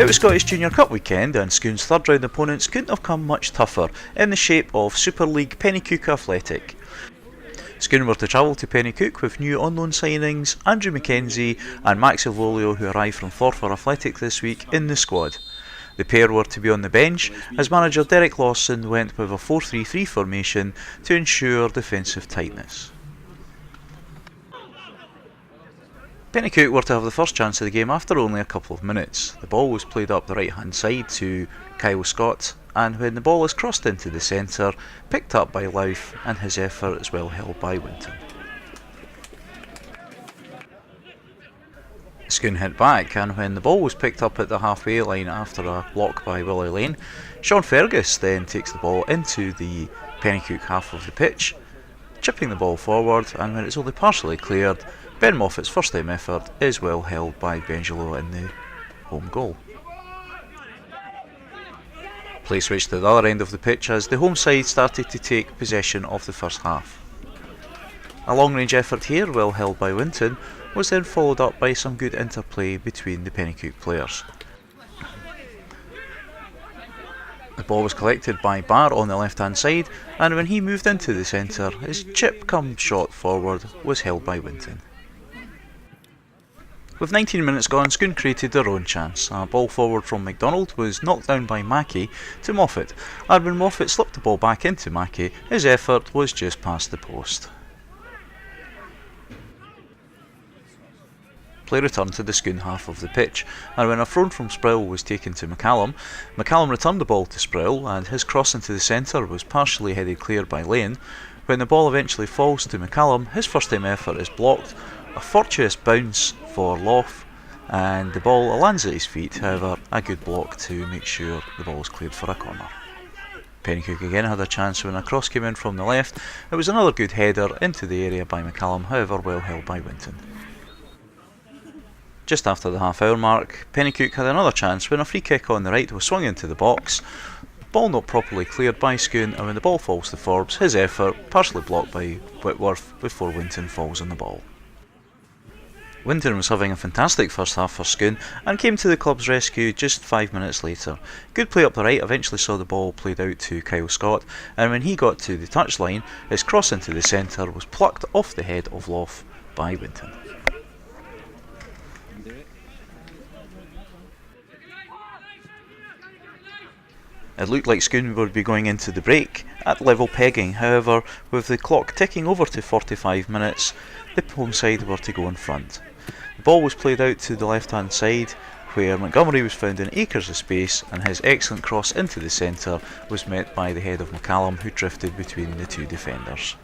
It was Scottish Junior Cup weekend and Scone's third round opponents couldn't have come much tougher in the shape of Super League Penicuik Athletic. Scone were to travel to Penicuik with new on-loan signings Andrew McKenzie and Max Evolio, who arrived from Forfar Athletic this week, in the squad. The pair were to be on the bench as manager Derek Lawson went with a 4-3-3 formation to ensure defensive tightness. Penicuik were to have the first chance of the game after only a couple of minutes. The ball was played up the right hand side to Kyle Scott, and when the ball is crossed into the centre, picked up by Louth, and his effort is well held by Winton. Scone hit back, and when the ball was picked up at the halfway line after a block by Willie Lane, Sean Fergus then takes the ball into the Penicuik half of the pitch, chipping the ball forward, and when it's only partially cleared, Ben Moffat's first time effort is well held by Bengelo in the home goal. Play switched to the other end of the pitch as the home side started to take possession of the first half. A long range effort here, well held by Winton, was then followed up by some good interplay between the Penicuik players. The ball was collected by Barr on the left hand side, and when he moved into the centre, his chip come shot forward was held by Winton. With 19 minutes gone, Scone created their own chance. A ball forward from McDonald was knocked down by Mackey to Moffat, and when Moffat slipped the ball back into Mackey, his effort was just past the post. Play returned to the Scone half of the pitch, and when a throw from Sproul was taken to McCallum, McCallum returned the ball to Sproul, and his cross into the centre was partially headed clear by Lane. When the ball eventually falls to McCallum, his first time effort is blocked, a fortuitous bounce for Lough, and the ball lands at his feet. However, a good block to make sure the ball was cleared for a corner. Penicuik again had a chance when a cross came in from the left. It was another good header into the area by McCallum, however well held by Winton. Just after the half-hour mark, Penicuik had another chance when a free kick on the right was swung into the box. Ball not properly cleared by Scone, and when the ball falls to Forbes, his effort partially blocked by Whitworth before Winton falls on the ball. Winton was having a fantastic first half for Scone and came to the club's rescue just 5 minutes later. Good play up the right eventually saw the ball played out to Kyle Scott, and when he got to the touchline, his cross into the centre was plucked off the head of Lough by Winton. It looked like Scone would be going into the break at level pegging, however, with the clock ticking over to 45 minutes, the home side were to go in front. The ball was played out to the left hand side, where Montgomery was found in acres of space, and his excellent cross into the centre was met by the head of McCallum, who drifted between the two defenders.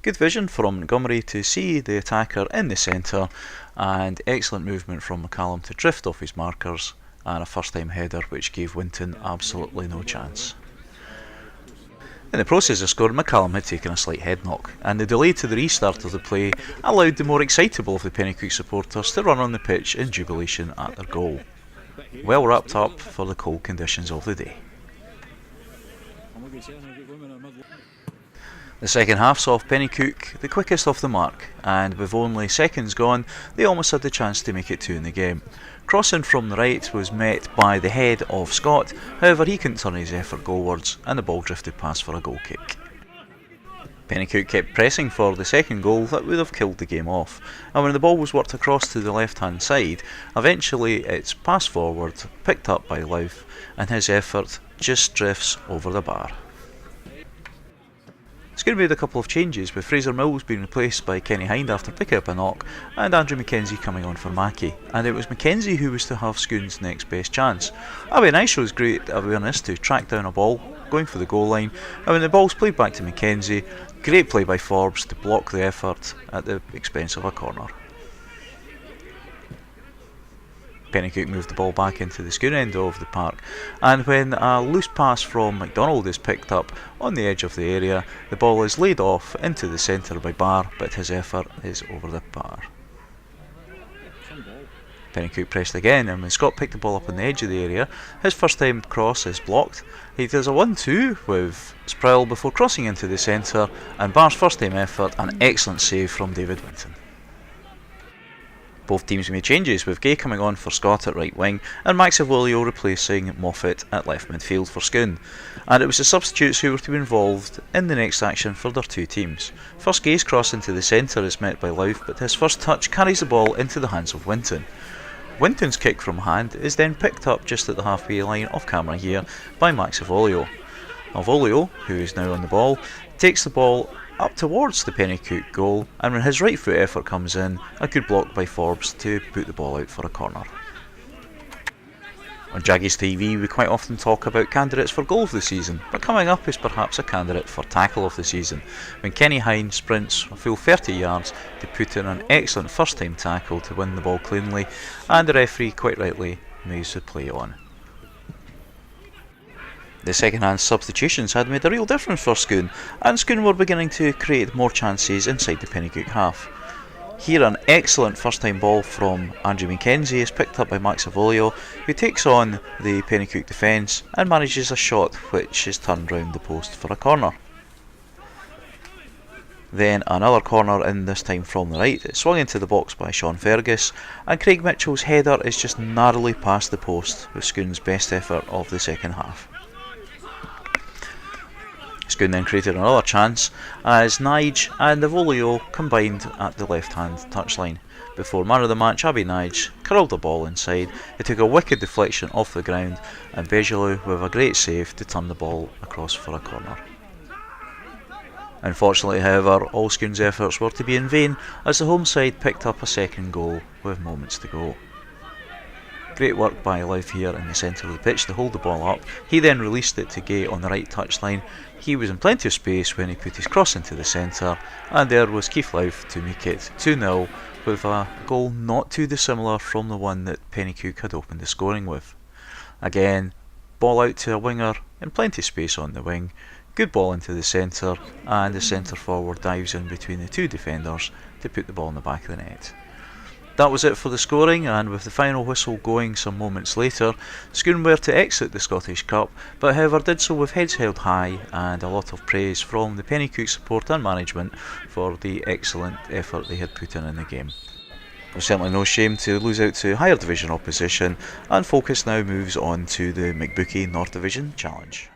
Good vision from Montgomery to see the attacker in the centre, and excellent movement from McCallum to drift off his markers, and a first time header which gave Winton absolutely no chance. In the process of scoring, McCallum had taken a slight head knock, and the delay to the restart of the play allowed the more excitable of the Penicuik supporters to run on the pitch in jubilation at their goal. Well wrapped up for the cold conditions of the day. The second half saw Penicuik the quickest off the mark, and with only seconds gone, they almost had the chance to make it 2 in the game. Crossing from the right was met by the head of Scott, however he couldn't turn his effort goalwards, and the ball drifted past for a goal kick. Penicuik kept pressing for the second goal that would have killed the game off, and when the ball was worked across to the left hand side, eventually it's passed forward, picked up by Louth, and his effort just drifts over the bar. Scone made a couple of changes, with Fraser Mills being replaced by Kenny Hind after picking up a knock, and Andrew McKenzie coming on for Mackey, and it was McKenzie who was to have Scone's next best chance. Abby Nice shows great awareness to track down a ball, going for the goal line, and when the ball's played back to McKenzie, great play by Forbes to block the effort at the expense of a corner. Penicuik moved the ball back into the Scone end of the park, and when a loose pass from McDonald is picked up on the edge of the area, the ball is laid off into the centre by Barr, but his effort is over the bar. Penicuik pressed again, and when Scott picked the ball up on the edge of the area, his first time cross is blocked. He does a 1-2 with Sproul before crossing into the centre, and Barr's first time effort, an excellent save from David Winton. Both teams made changes, with Gay coming on for Scott at right wing and Maximiliano replacing Moffat at left midfield for Scone. And it was the substitutes who were to be involved in the next action for their two teams. First, Gay's cross into the centre is met by Louth, but his first touch carries the ball into the hands of Winton. Winton's kick from hand is then picked up just at the halfway line off camera here by Maximiliano. Avolio, who is now on the ball, takes the ball up towards the Penicuik goal, and when his right foot effort comes in, a good block by Forbes to put the ball out for a corner. On Jaggies TV we quite often talk about candidates for goal of the season, but coming up is perhaps a candidate for tackle of the season, when Kenny Hine sprints a full 30 yards to put in an excellent first time tackle to win the ball cleanly, and the referee quite rightly moves the play on. The second-hand substitutions had made a real difference for Scone, and Scone were beginning to create more chances inside the Penicuik half. Here an excellent first-time ball from Andrew Mackenzie is picked up by Maximiliano, who takes on the Penicuik defence and manages a shot which is turned round the post for a corner. Then another corner, in this time from the right. It's swung into the box by Sean Fergus, and Craig Mitchell's header is just narrowly past the post, with Scone's best effort of the second half. Scone then created another chance as Nige and Avolio combined at the left hand touchline, before man of the match Abby Nige curled the ball inside. It took a wicked deflection off the ground, and Bejelou with a great save to turn the ball across for a corner. Unfortunately, however, all Scone's efforts were to be in vain as the home side picked up a second goal with moments to go. Great work by Louth here in the centre of the pitch to hold the ball up. He then released it to Gay on the right touchline. He was in plenty of space when he put his cross into the centre, and there was Keith Louth to make it 2-0 with a goal not too dissimilar from the one that Penicuik had opened the scoring with. Again, ball out to a winger in plenty of space on the wing, good ball into the centre, and the centre forward dives in between the two defenders to put the ball in the back of the net. That was it for the scoring, and with the final whistle going some moments later, Scone were to exit the Scottish Cup, but however did so with heads held high and a lot of praise from the Penicuik support and management for the excellent effort they had put in the game. It was certainly no shame to lose out to higher division opposition, and focus now moves on to the McBookie North Division Challenge.